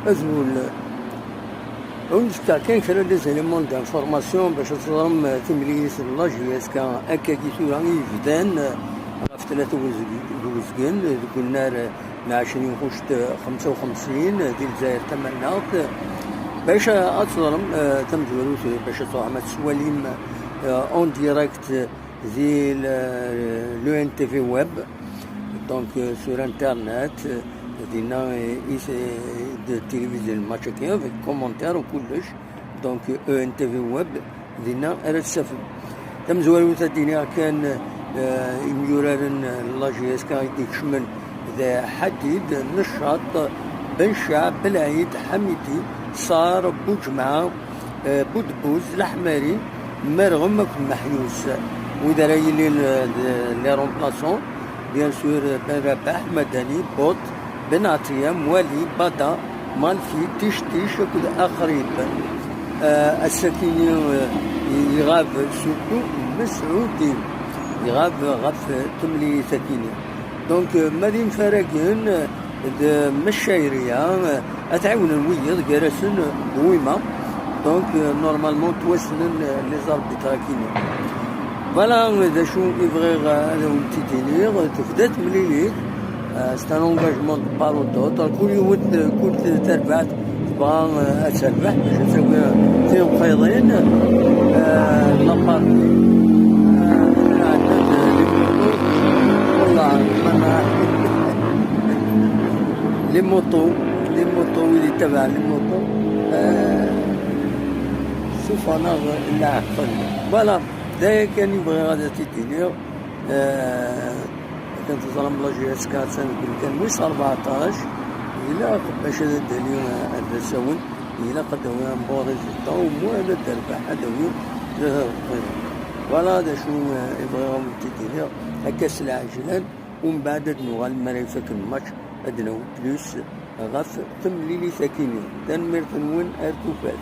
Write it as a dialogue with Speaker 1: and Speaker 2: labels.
Speaker 1: أزول ونسكا كاين كرا دي زيليمون دانفورماسيون باش تظلم تمليس لاجياس كان أكاكي سورا يفدان غف 3 وزقين ذوك النار مع 20 غشت 55 ديال الجزائر تمناط باش أتظلم تم جوالوس باش تعمل سواليم اون ديريكت زي لو ان تي في ويب دونك سور انترنت دينا دو تيليفزيون الماتش كاين في كومونتير وكلش دونك او ان تي في ويب دينا رسف تم زوالو تدينا كان يميورارن لاجي اس كان يكشمل ذا حديد نشاط بن شعب بالعيد حميدي صار بوجمعه بودبوز الحماري مرغم في محيوس وإذا راهي لي رومبلاسون بيان سور بن رباح مدني بوط بن عطية موالي بدا مالفي تيش وكل آخرين السكيني يغاب سوكو مسعودي يغاب غف تملي سكيني دونك مادين فراقين مشايرية أتعاون الويض جرسن ويما دونك نورمالمون توسنن لي زاربيتراكيني فوالا دا شو يبغي هذا ولتي دينيغ تفدات مليليك سي ان انغاجمون دو بالوتو كل يوم كل تربعت تبغى تربح باش تسوي فيهم خيضين لابار والله لي موطو اللي تبع لي موطو شوف انا لا عقل فوالا دا كان يبغي غادا تيدينيغ كانت تظلم لاجي اس 4 كان موس 14 إلا باش هذا اليوم هذا ساون إلا قد هو مبارز الطاو مو هذا الدربح هذا هو فوالا هذا شو يبغيهم تيدينيغ هكا العاجلان ومن بعد نوغال مريفك الماتش أدنى بلوس غاف تمليلي ساكينين تنمير تنون أرتوفات